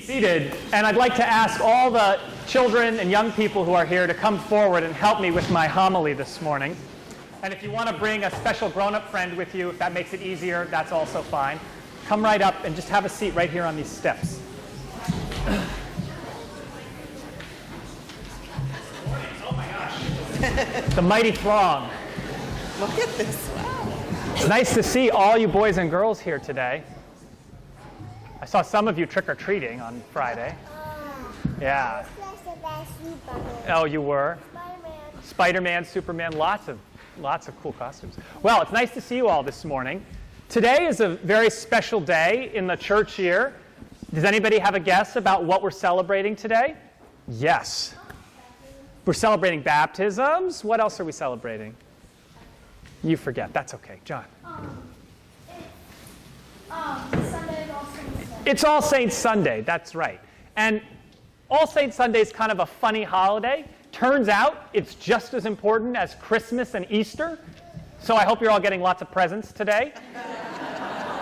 Seated, and I'd like to ask all the children and young people who are here to come forward and help me with my homily this morning. And if you want to bring a special grown-up friend with you, if that makes it easier, that's also fine. Come right up and just have a seat right here on these steps. Oh my gosh. The mighty throng. Look at this. Wow. It's nice to see all you boys and girls here today. I saw some of you trick-or-treating on Friday. Yeah. Oh, you were? Spider-Man, Superman, lots of cool costumes. Well, it's nice to see you all this morning. Today is a very special day in the church year. Does anybody have a guess about what we're celebrating today? Yes. We're celebrating baptisms. What else are we celebrating? You forget. That's okay. John. It's All Saints Sunday, that's right. And All Saints Sunday is kind of a funny holiday. Turns out it's just as important as Christmas and Easter. So I hope you're all getting lots of presents today.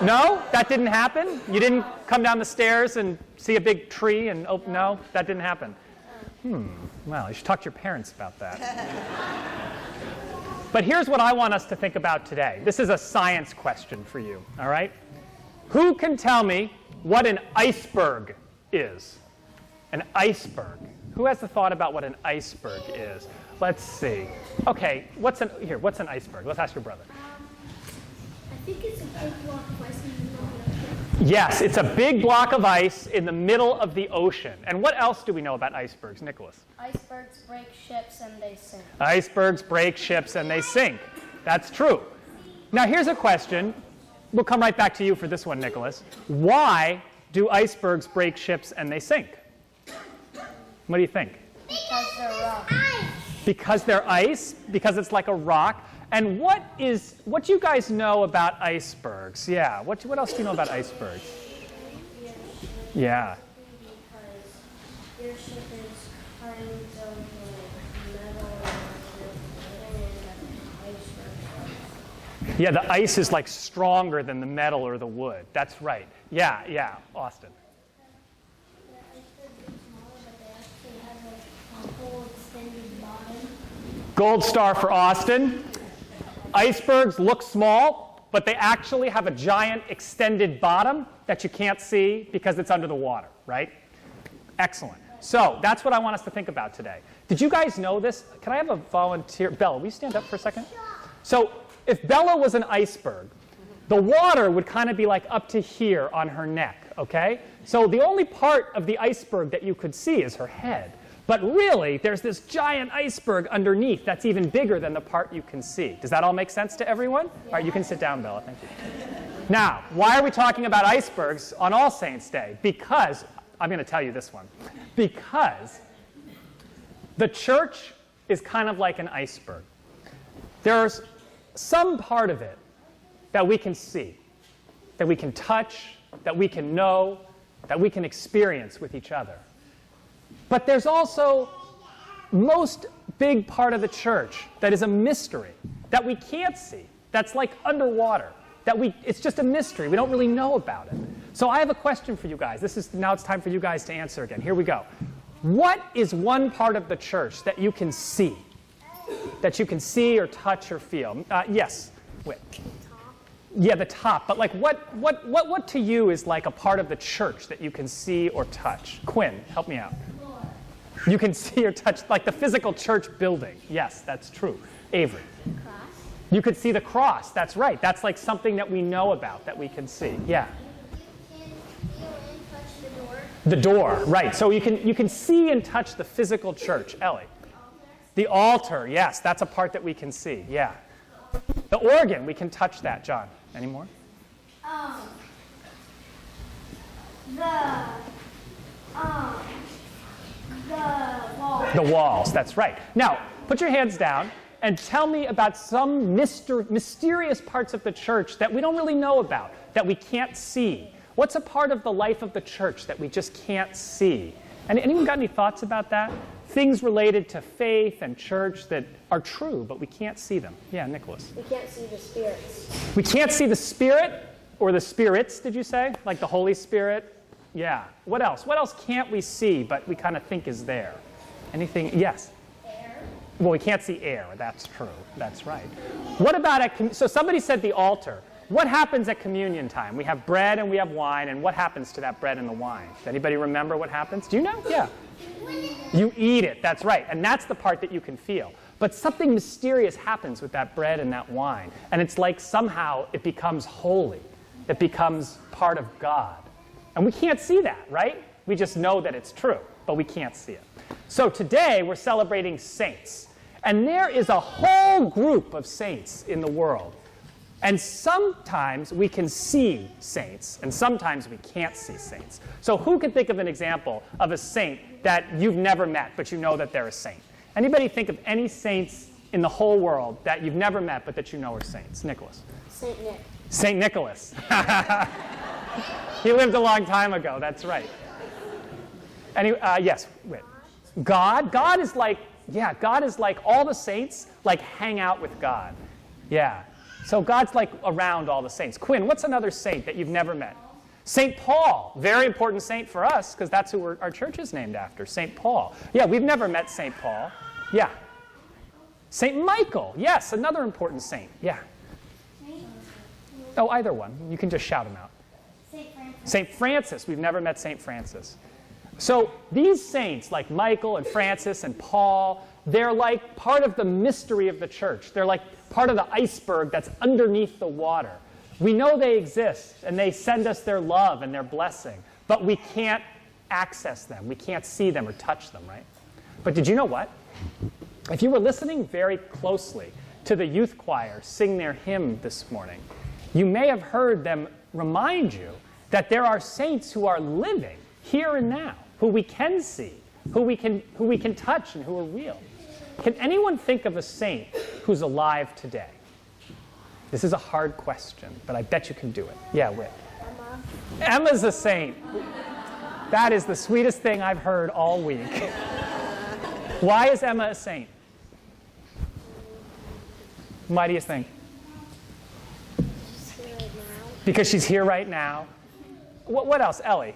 No? That didn't happen? You didn't come down the stairs and see a big tree and, oh, no? That didn't happen? Well, you should talk to your parents about that. But here's what I want us to think about today. This is a science question for you, all right? Who can tell me what an iceberg is? An iceberg. Who has the thought about what an iceberg is? Let's see. Okay, what's an iceberg? Let's ask your brother. I think it's a big block of ice in the middle of the ocean. Yes, it's a big block of ice in the middle of the ocean. And what else do we know about icebergs, Nicholas? Icebergs break ships and they sink. Icebergs break ships and they sink. That's true. Now here's a question. We'll come right back to you for this one, Nicholas. Why do icebergs break ships and they sink? What do you think? Because they're rock. Because they're ice? Because it's like a rock? And what do you guys know about icebergs? Yeah, what else do you know about icebergs? Yeah. Because your ship is kind of metal and iceberg. Yeah, the ice is like stronger than the metal or the wood. That's right. Yeah, Austin. Gold star for Austin. Icebergs look small, but they actually have a giant extended bottom that you can't see because it's under the water, right? Excellent. So that's what I want us to think about today. Did you guys know this? Can I have a volunteer? Bella, will you stand up for a second? So if Bella was an iceberg, the water would kind of be like up to here on her neck, okay? So the only part of the iceberg that you could see is her head. But really, there's this giant iceberg underneath that's even bigger than the part you can see. Does that all make sense to everyone? All right, you can sit down, Bella. Thank you. Now, why are we talking about icebergs on All Saints' Day? Because, I'm going to tell you this one. Because the church is kind of like an iceberg. There's some part of it that we can see, that we can touch, that we can know, that we can experience with each other. But there's also most big part of the church that is a mystery that we can't see, that's like underwater, it's just a mystery. We don't really know about it. So I have a question for you guys. Now it's time for you guys to answer again. Here we go. What is one part of the church that you can see? That you can see or touch or feel? Yes, Whit. Yeah, the top. But like what to you is like a part of the church that you can see or touch? Quinn, help me out. You can see or touch, like the physical church building. Yes, that's true. Avery. Cross. You could see the cross. That's right. That's like something that we know about, that we can see. Yeah. You can feel and touch the door. The door, right. So you can see and touch the physical church. Ellie. The altar, yes. That's a part that we can see. Yeah. The organ, we can touch that. John, any more? The walls, that's right. Now, put your hands down and tell me about some mysterious parts of the church that we don't really know about, that we can't see. What's a part of the life of the church that we just can't see? And anyone got any thoughts about that? Things related to faith and church that are true, but we can't see them. Yeah, Nicholas. We can't see the spirits. We can't see the Spirit, or the spirits, did you say? Like the Holy Spirit? Yeah. What else? What else can't we see but we kind of think is there? Anything? Yes? Air. Well, we can't see air. That's true. That's right. What about so somebody said the altar. What happens at communion time? We have bread and we have wine, and what happens to that bread and the wine? Does anybody remember what happens? Do you know? Yeah. You eat it. That's right. And that's the part that you can feel. But something mysterious happens with that bread and that wine. And it's like somehow it becomes holy. It becomes part of God. And we can't see that, right? We just know that it's true, but we can't see it. So today we're celebrating saints. And there is a whole group of saints in the world. And sometimes we can see saints, and sometimes we can't see saints. So who can think of an example of a saint that you've never met, but you know that they're a saint? Anybody think of any saints in the whole world that you've never met, but that you know are saints? Nicholas. Saint Nick. Saint Nicholas. He lived a long time ago, that's right. Yes, wait. God? God is like all the saints, like hang out with God. Yeah. So God's like around all the saints. Quinn, what's another saint that you've never met? St. Paul, very important saint for us because that's who our church is named after, St. Paul. Yeah, we've never met St. Paul. Yeah. St. Michael, yes, another important saint. Yeah. Oh, either one. You can just shout them out. Saint Francis. St. Francis, we've never met St. Francis. So these saints like Michael and Francis and Paul, they're like part of the mystery of the church. They're like part of the iceberg that's underneath the water. We know they exist, and they send us their love and their blessing, but we can't access them. We can't see them or touch them, right? But did you know what? If you were listening very closely to the youth choir sing their hymn this morning, you may have heard them remind you that there are saints who are living here and now, who we can see, who we can touch, and who are real. Can anyone think of a saint who's alive today? This is a hard question, but I bet you can do it. Yeah, Whit. Emma. Emma's a saint. That is the sweetest thing I've heard all week. Why is Emma a saint? Why do you think? She's here right now. Because she's here right now. What else, Ellie?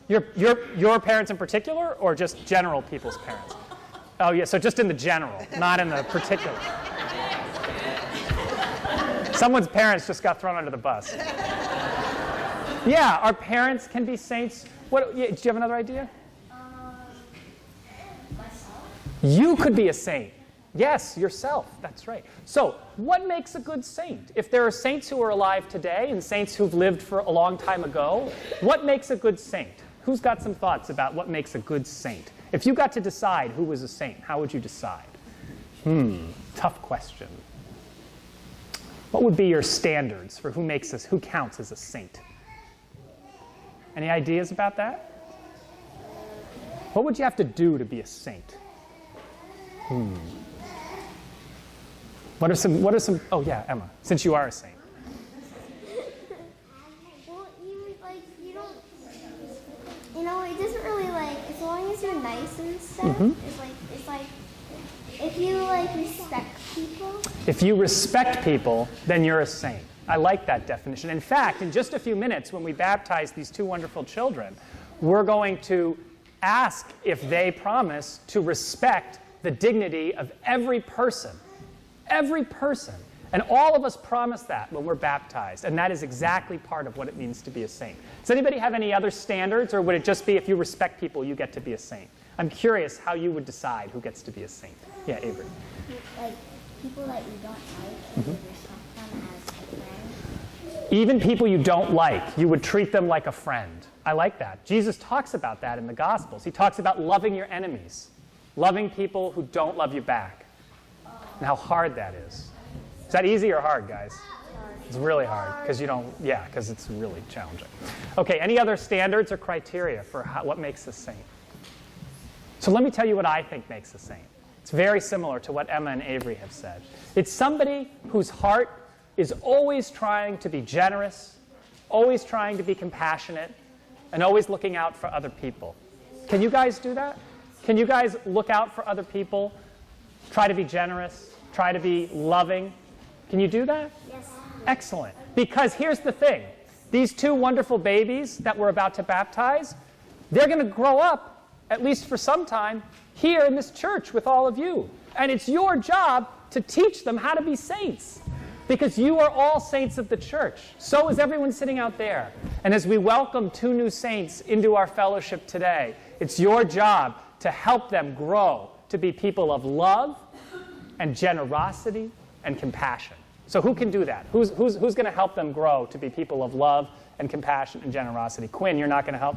Your parents in particular, or just general people's parents? Oh, yeah, so just in the general, not in the particular. Someone's parents just got thrown under the bus. Yeah, our parents can be saints. Do you have another idea? Myself. You could be a saint. Yes, yourself. That's right. So what makes a good saint? If there are saints who are alive today and saints who've lived for a long time ago, what makes a good saint? Who's got some thoughts about what makes a good saint? If you got to decide who was a saint, how would you decide? Tough question. What would be your standards for who counts as a saint? Any ideas about that? What would you have to do to be a saint? What are some, oh yeah, Emma, since you are a saint. Well, it doesn't really as long as you're nice and stuff, it's like, if you respect people. If you respect people, then you're a saint. I like that definition. In fact, in just a few minutes, when we baptize these two wonderful children, we're going to ask if they promise to respect the dignity of every person. Every person. And all of us promise that when we're baptized. And that is exactly part of what it means to be a saint. Does anybody have any other standards, or would it just be if you respect people, you get to be a saint? I'm curious how you would decide who gets to be a saint. Yeah, Avery. Like people that you don't like, you would respect them as a friend. Even people you don't like, you would treat them like a friend. I like that. Jesus talks about that in the Gospels. He talks about loving your enemies, loving people who don't love you back, and how hard that is. Is that easy or hard, guys? It's really hard because it's really challenging. Okay, any other standards or criteria for what makes a saint? So let me tell you what I think makes a saint. It's very similar to what Emma and Avery have said. It's somebody whose heart is always trying to be generous, always trying to be compassionate, and always looking out for other people. Can you guys do that? Can you guys look out for other people, try to be generous, try to be loving? Can you do that? Yes. Excellent. Because here's the thing. these two wonderful babies that we're about to baptize, they're going to grow up, at least for some time, here in this church with all of you. And it's your job to teach them how to be saints, because you are all saints of the church. So is everyone sitting out there. And as we welcome two new saints into our fellowship today, it's your job to help them grow to be people of love and generosity and compassion. So who can do that? Who's going to help them grow to be people of love and compassion and generosity? Quinn, you're not going to help?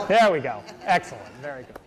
There we go. Excellent. Very good.